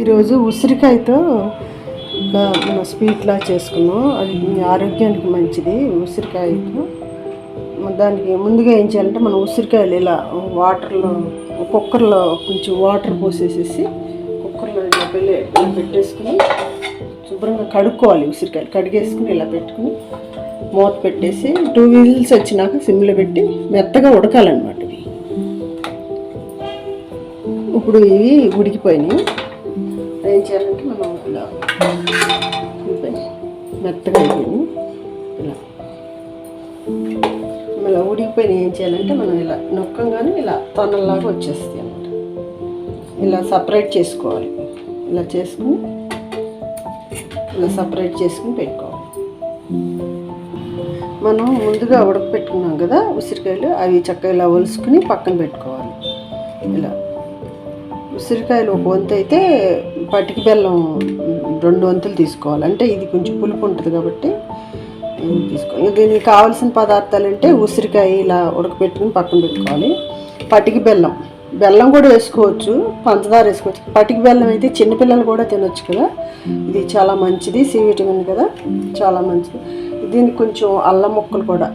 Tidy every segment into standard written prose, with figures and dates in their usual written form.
ఈరోజు ఉసిరికాయతో మన స్వీట్లా చేసుకున్నాం. అది ఆరోగ్యానికి మంచిది. ఉసిరికాయతో దానికి ముందుగా ఏం చేయాలంటే మనం ఉసిరికాయలు ఇలా వాటర్లో కుక్కర్లో కొంచెం వాటర్ పోసేసేసి కుక్కర్లో ఇలా పెట్టేసుకుని శుభ్రంగా కడుక్కోవాలి. ఉసిరికాయలు కడిగేసుకుని ఇలా పెట్టుకుని మూత పెట్టేసి 2 విజిల్స్ వచ్చినాక సిమ్లో పెట్టి మెత్తగా ఉడకాలన్నమాట. ఇప్పుడు ఇవి ఉడికిపోయినాయి. ఏం చేయాలంటే మనం ఇలా మెత్తగా అయిపోయింది. ఇలా ఉడికిపోయిన ఏం చేయాలంటే మనం ఇలా నొక్కంగానే ఇలా తొనల్లాగా వచ్చేస్తాయి అన్నమాట. ఇలా సపరేట్ చేసుకోవాలి. ఇలా చేసుకుని ఇలా సపరేట్ చేసుకుని పెట్టుకోవాలి. మనం ముందుగా ఉడకపెట్టుకున్నాం కదా ఉసిరికాయలు, అవి చక్కగా ఇలా ఒలుసుకుని పక్కన పెట్టుకోవాలి. ఇలా ఉసిరికాయలు ఒక వంతు అయితే పటికి బెల్లం 2 వంతులు తీసుకోవాలి. అంటే ఇది కొంచెం పులుపు ఉంటుంది కాబట్టి తీసుకోవాలి. దీనికి కావాల్సిన పదార్థాలు అంటే ఉసిరికాయ ఇలా ఉడకపెట్టుకుని పక్కన పెట్టుకోవాలి. పటికి బెల్లం కూడా వేసుకోవచ్చు, పంచదార వేసుకోవచ్చు. పటికి బెల్లం అయితే చిన్నపిల్లలు కూడా తినొచ్చు కదా. ఇది చాలా మంచిది, సి విటమిన్ కదా, చాలా మంచిది. దీనికి కొంచెం అల్లం ముక్కలు కూడా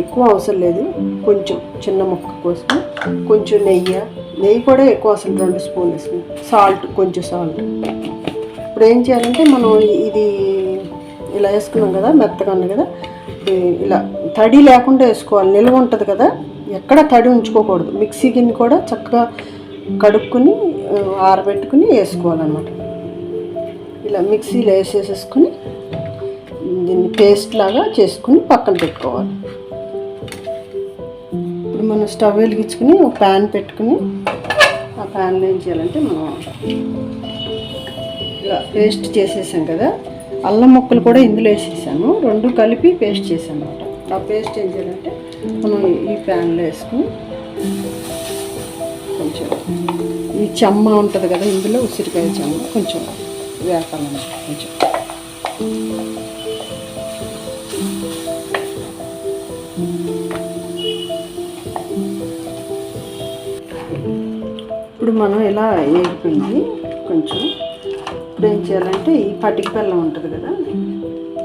ఎక్కువ అవసరం లేదు, కొంచెం చిన్న ముక్క కోసం కొంచెం నెయ్యి కూడా ఎక్కువ అవసరం, 2 స్పూన్లు వేసుకుని సాల్ట్, కొంచెం సాల్ట్. ఇప్పుడు ఏం చేయాలంటే మనం ఇది ఇలా వేసుకున్నాం కదా, మెత్తగా ఉంది కదా, ఇలా తడి లేకుండా వేసుకోవాలి. నిల్వ ఉంటుంది కదా, ఎక్కడ తడి ఉంచుకోకూడదు. మిక్సీ గిన్నె కూడా చక్కగా కడుక్కుని ఆరబెట్టుకుని వేసుకోవాలన్నమాట. ఇలా మిక్సీలో వేసేసుకుని దీన్ని పేస్ట్ లాగా చేసుకుని పక్కన పెట్టుకోవాలి. ఇప్పుడు మనం స్టవ్ వెలిగించుకుని ఒక ప్యాన్ పెట్టుకుని ఆ ప్యాన్లో ఏం చేయాలంటే మనం ఇలా పేస్ట్ చేసేసాం కదా, అల్లం ముక్కలు కూడా ఇందులో వేసేసాను, 2 కలిపి పేస్ట్ చేసాను అనమాట. ఆ పేస్ట్ ఏం చేయాలంటే మనం ఈ ప్యాన్లో వేసుకుని కొంచెం ఈ చెమ్మ ఉంటుంది కదా, ఇందులో ఉసిరికాయ చెమ్మ కొంచెం వేపాలన్నమాట. కొంచెం ఇప్పుడు మనం ఇలా వేగిపోయింది కొంచెం. ఇప్పుడు ఏం చేయాలంటే ఈ పటికి బెల్లం ఉంటుంది కదా,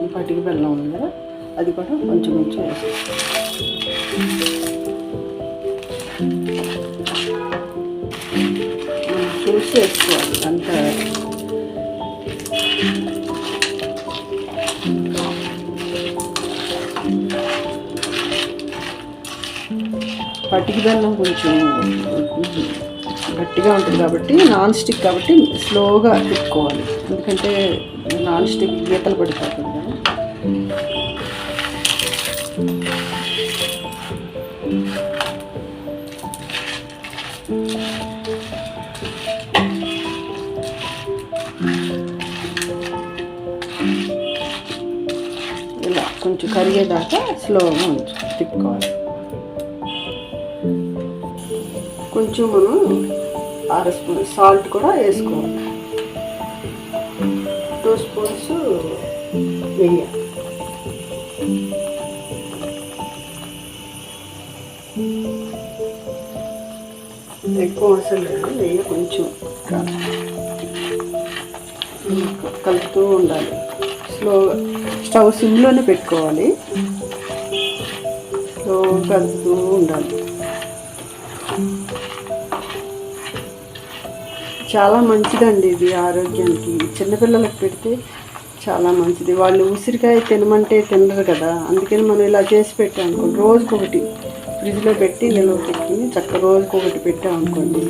ఈ పటికి బెల్లం ఉంది కదా, అది కూడా కొంచెం వేసి చూసి వేసుకోవాలి. అంత పటికి బెల్లం కొంచెం గట్టిగా ఉంటుంది కాబట్టి, నాన్ స్టిక్ కాబట్టి స్లోగా తిప్పుకోవాలి. ఎందుకంటే నాన్ స్టిక్ గీతలు పడిపోతుంది కదా. ఇలా కొంచెం కరిగేదాకా స్లోగా తిప్పుకోవాలి. కొంచెం మనం 6 స్పూన్ సాల్ట్ కూడా వేసుకోవాలి, 2 స్పూన్స్ నెయ్యి. ఎక్కువ అవసరం లేదు, నెయ్యి కొంచెం కలుపుతూ ఉండాలి. స్లోగా స్టవ్ సిమ్లోనే పెట్టుకోవాలి, స్లోగా కలుపుతూ ఉండాలి. చాలా మంచిదండి ఇది ఆరోగ్యానికి. చిన్నపిల్లలకు పెడితే చాలా మంచిది. వాళ్ళు ఉసిరికాయ తినమంటే తినరు కదా, అందుకని మనం ఇలా చేసి పెట్టామనుకోండి, రోజుకొకటి ఫ్రిడ్జ్లో పెట్టి నిల్వ పెట్టుకుని చక్కగా రోజుకొకటి పెట్టామనుకోండి,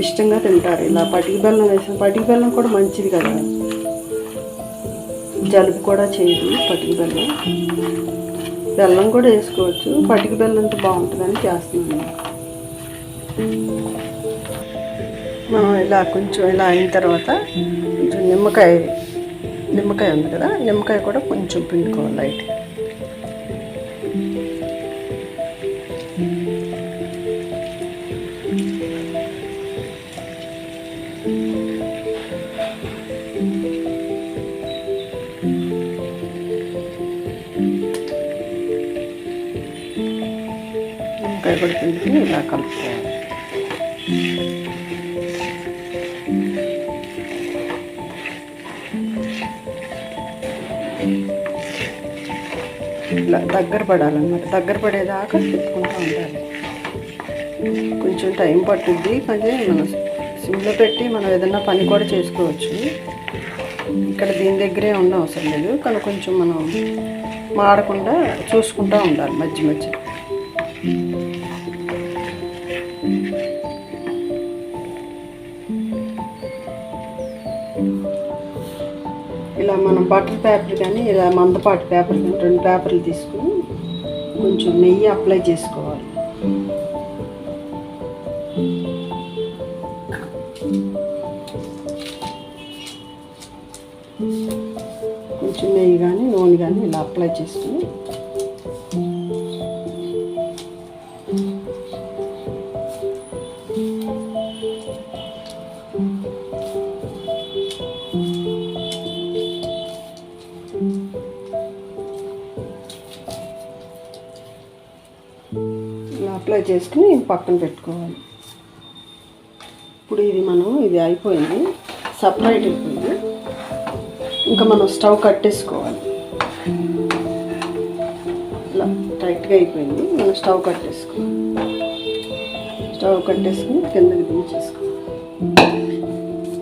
ఇష్టంగా తింటారు. ఇలా పటికి బెల్లం వేసాం, పటికి బెల్లం కూడా మంచిది కదా, జలుబు కూడా చేయదు పటికి బెల్లం. బెల్లం కూడా వేసుకోవచ్చు, పటికి బెల్లంతో బాగుంటుందని చేస్తున్నాను. మనం ఇలా కొంచెం ఇలా అయిన తర్వాత కొంచెం నిమ్మకాయ ఉంది కదా, నిమ్మకాయ కూడా కొంచెం పిండుకోవాలి లైట్. నిమ్మకాయ కూడా పిండుకుని ఇలా కలుపుకోవాలి. ఇలా దగ్గర పడాలన్నమాట. దగ్గర పడేదాకా తిప్పుకుంటూ ఉండాలి. కొంచెం టైం పట్టుద్ది, కానీ మనం సిమ్లో పెట్టి మనం ఏదైనా పని కూడా చేసుకోవచ్చు. ఇక్కడ దీని దగ్గరే ఉన్న అవసరం లేదు, కానీ కొంచెం మనం మాడకుండా చూసుకుంటూ ఉండాలి మధ్య మధ్య. ఇలా మనం బటర్ పేపర్ కానీ ఇలా మందపాటి పేపర్ కానీ 2 పేపర్లు తీసుకుని కొంచెం నెయ్యి అప్లై చేసుకోవాలి. కొంచెం నెయ్యి కానీ నూనె కానీ ఇలా అప్లై చేసుకుని అప్లై చేసుకుని పక్కన పెట్టుకోవాలి. ఇప్పుడు ఇది అయిపోయింది, సపరేట్ అయిపోయింది. ఇంకా మనం స్టవ్ కట్టేసుకోవాలి. ఇలా టైట్గా అయిపోయింది, మనం స్టవ్ కట్టేసుకోవాలి. స్టవ్ కట్టేసుకుని కిందకి దించేసుకోవాలి.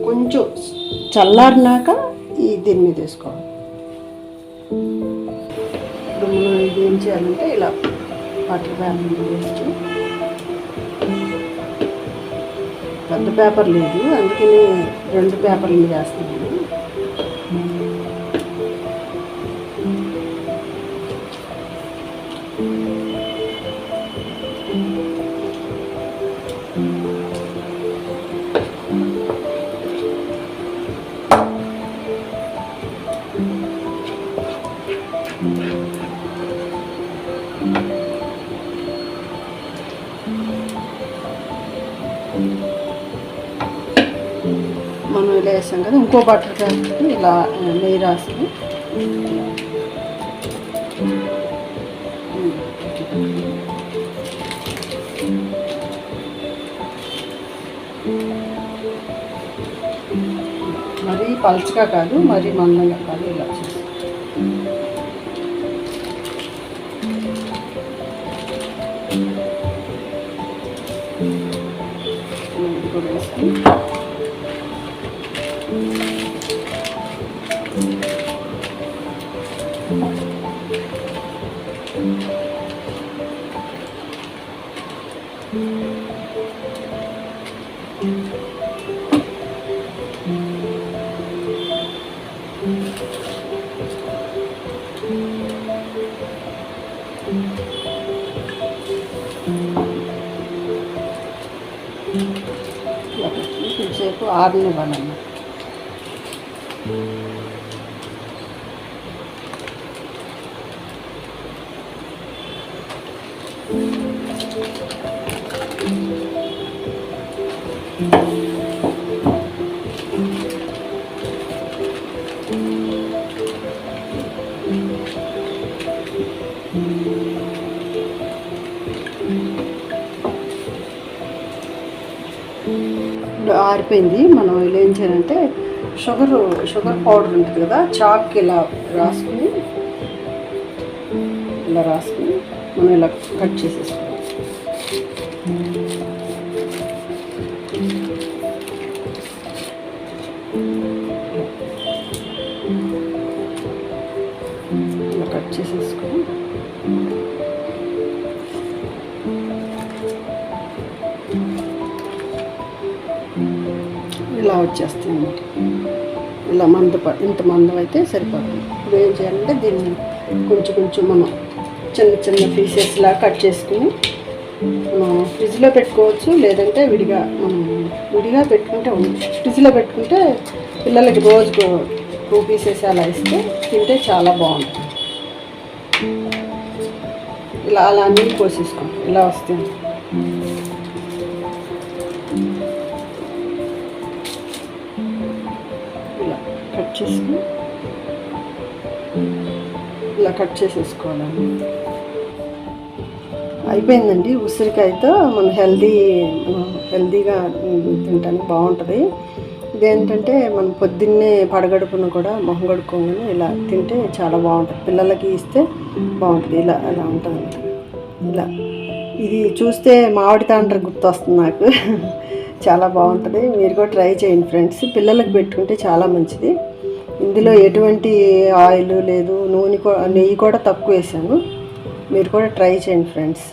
కొంచెం చల్లారినాక దీని మీద వేసుకోవాలి. ఇప్పుడు మనం ఇది ఏం చేయాలంటే ఇలా బటర్ పేపర్ వేస్ట్, పెద్ద పేపర్ లేదు అందుకని 2 పేపర్లు వేస్తున్నాను. మనం ఇలా వేసాం కదా, ఇంకో బటర్ పేపర్కి ఇలా నెయ్యి రాసి మరీ పల్చగా కాదు, మరీ మందంగా కాదు, ఇలా చేసి కూడా వేసుకుని కొంచెంసేపు ఆరనివ్వాలన్నమాట. ఇప్పుడు ఆరిపోయింది. మనం ఇలా ఏం చేయాలంటే షుగర్ పౌడర్ ఉంటుంది కదా, చాక్ ఇలా రాసుకుని మనం ఇలా కట్ చేసేసుకోవాలి. ఇలా కట్ చేసేసుకొని ఇలా వచ్చేస్తుంది. ఇలా ఇంత మందం అయితే సరిపోతుంది. ఇప్పుడు ఏం చేయాలంటే దీన్ని కొంచెం మనం చిన్న పీసెస్లా కట్ చేసుకుని మనం ఫ్రిడ్జ్లో పెట్టుకోవచ్చు, లేదంటే విడిగా పెట్టుకుంటే ఫ్రిడ్జ్లో పెట్టుకుంటే పిల్లలకి రోజుకు 2 పీసెస్ అలా ఇస్తే తింటే చాలా బాగుంటుంది. ఇలా అలా నీళ్ళు పోసేసుకోండి, ఇలా వస్తుంది. ఇలా కట్ చేసేసుకోవాలండి. అయిపోయిందండి. ఉసిరికాయతో మనం హెల్దీగా తినడానికి బాగుంటుంది. ఇదేంటంటే మనం పొద్దున్నే పడగడుపున కూడా మొహం కడుక్కోగానే ఇలా తింటే చాలా బాగుంటుంది. పిల్లలకి ఇస్తే బాగుంటుంది. ఇలా అలా ఉంటుంది ఇలా. ఇది చూస్తే మామిడి తాండ్ర గుర్తొస్తుంది నాకు. చాలా బాగుంటుంది. మీరు కూడా ట్రై చేయండి ఫ్రెండ్స్. పిల్లలకు పెట్టుకుంటే చాలా మంచిది. ఇందులో ఎటువంటి ఆయిల్ లేదు, నెయ్యి కూడా తక్కువ వేసాను. మీరు కూడా ట్రై చేయండి ఫ్రెండ్స్.